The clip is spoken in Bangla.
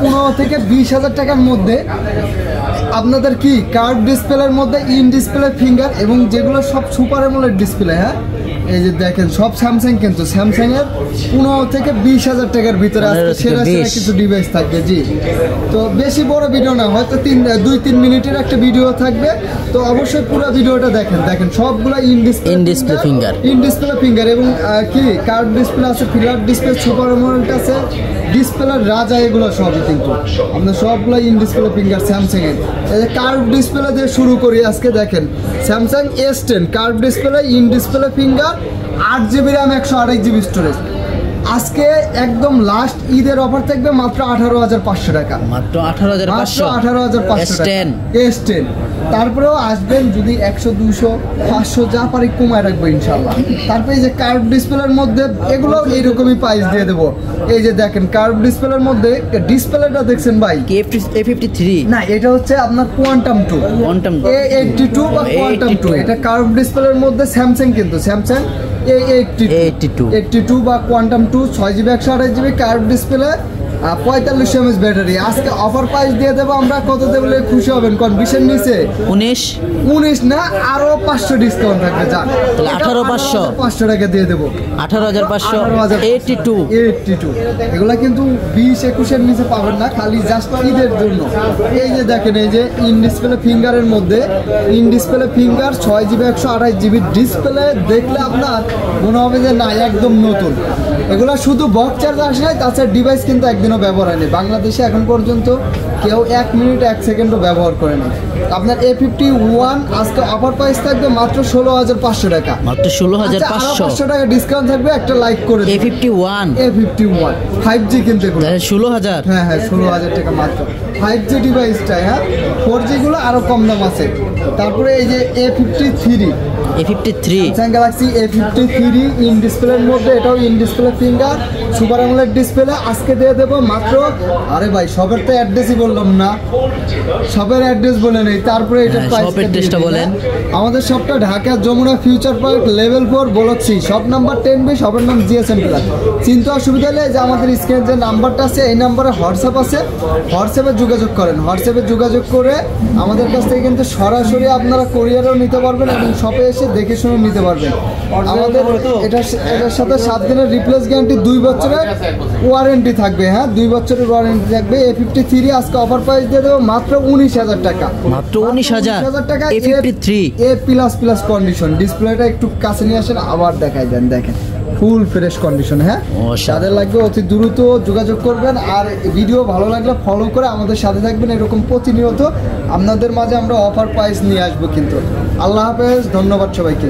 15 থেকে 20,000 টাকার মধ্যে আপনাদের কি কার্ভ ডিসপ্লের মধ্যে ইন ডিসপ্লে ফিঙ্গার এবং যেগুলো সব সুপার অ্যামোলেড ডিসপ্লে। হ্যাঁ, এই যে দেখেন সব স্যামসাং, কিন্তু স্যামসাং এর 15 থেকে 20,000 টাকার ভিতরে আজকে সেরা সেরা কিছু ডিভাইস থাকবে। জি, তো বেশি বড় ভিডিও না, হয়তো 2-3 মিনিটের একটা ভিডিও থাকবে, তো অবশ্যই পুরো ভিডিওটা দেখেন। দেখেন সবগুলো ইন ডিসপ্লে ফিঙ্গার এবং কি কার্ভ ডিসপ্লে আছে, ফিলার ডিসপ্লে, সুপার অ্যামোলেড আছে, ডিসপ্লের রাজা, এগুলো সবই কিন্তু আপনার সবগুলো ইন ডিসপ্লে ফিঙ্গার স্যামসাং এর। এই যে কার্ভ ডিসপ্লে দিয়ে শুরু করি আজকে। দেখেন Samsung S10 curve display, in display finger, 8GB RAM, 128GB storage. আজকে একদম লাস্ট ঈদের অফার থাকবে মাত্র 18,500 টাকা। মাত্র 18,500 টাকা S10। তারপরেও আসবেন যদি 100, 200, 500 যা পারি কমায় রাখবো ইনশাল্লাহ। তারপরে এই যে কার্ভ ডিসপ্লের মধ্যে এগুলো এইরকমই প্রাইস দিয়ে দেবো। এই যে দেখেন কার্ভ ডিসপ্লের মধ্যে ডিসপ্লেটা দেখছেন ভাই, A53 না এটা হচ্ছে আপনার কোয়ান্টাম 2 A82 বা কোয়ান্টাম 2। এটা কার্ভ ডিসপ্লের মধ্যে স্যামসাং, কিন্তু স্যামসাং A82 বা quantum 2, 6GB 128GB curve display, 45 mAh battery. আজকে অফার প্রাইস দিয়ে দেবো আমরা। কত দেবো খুশি হবেন? কোন 20-এর নিচে 19 না, আরো 500 ডিসকাউন্ট থাকবে। যান 18,500 টাকা দিয়ে দেবো। 18,500 82 এগুলা কিন্তু 20-21-এর নিচে পাবেন না, খালি জাস্ট ঈদের জন্য। এই যে দেখেন এই যে ইন ডিসপ্লে ফিঙ্গারের মধ্যে in display finger 6GB 128GB display, দেখলে আপনার মনে হবে যে না একদম নতুন। এগুলা শুধু বক্স চার্জ আসে নাই, তাছাড়া ডিভাইস কিন্তু একদিনও ব্যবহার হয়নি। বাংলাদেশে এখন পর্যন্ত কেউ 1 মিনিট 1 সেকেন্ডও ব্যবহার করে না। আপনার A51 আজকে অফার প্রাইস থাকবে মাত্র 16,500 টাকা। মাত্র 16,500 টাকা ডিসকাউন্ট থাকবে। একটা লাইক করে A51 5G কিন্তু এগুলো 16,000। হ্যাঁ 16,000 টাকা মাত্র 5G ডিভাইসটা। হ্যাঁ, 4G গুলো আরো কম দাম আছে। তারপরে এই যে A53 Samsung Galaxy A53 in ডিসপ্লের মধ্যে, এটাও in display finger, super AMOLED display. আজকে দিয়ে দেবো মাত্র, আরে ভাই সবের তো অ্যাড্রেসই বললাম না, সবের অ্যাড্রেস বলে নেই। তারপরে এটা প্রাইসটা বলেন। আমাদের সবটা Dhaka Jamuna Future Park level 4 block C, shop number 10B, শপের নাম GSM প্লাস। চিন্তা অসুবিধা হলে যে আমাদের স্ক্রিনে যে নাম্বারটা আছে এই নাম্বারে হোয়াটসঅ্যাপ আছে, হোয়াটসঅ্যাপে যোগাযোগ করেন। হোয়াটসঅ্যাপে যোগাযোগ করে আমাদের কাছ থেকে কিন্তু সরাসরি আপনারা কোরিয়ারও নিতে পারবেন এবং শপে এসে দেখে শুনে নিতে পারবেন। আমাদের এটার সাথে 7 দিনের রিপ্লেস গ্যারান্টি, 2 বছরের ওয়ারেন্টি থাকবে। হ্যাঁ, 2 বছরের ওয়ারেন্টি থাকবে। A53 আজকে অফার প্রাইস দিয়ে দেবো মাত্র 19,000 টাকা। মাত্র 19,000 টাকা A53 A++ কন্ডিশন। ডিসপ্লেটা একটু কাছে নিয়ে আসেন, আবার দেখাই দেন। দেখেন ফুল ফ্রেশ কন্ডিশন। হ্যাঁ, যাদের লাগবে অতি দ্রুত যোগাযোগ করবেন। আর ভিডিও ভালো লাগলে ফলো করে আমাদের সাথে থাকবেন। এরকম প্রতিনিয়ত আপনাদের মাঝে আমরা অফার প্রাইস নিয়ে আসবো কিন্তু। আল্লাহ হাফেজ, ধন্যবাদ সবাইকে।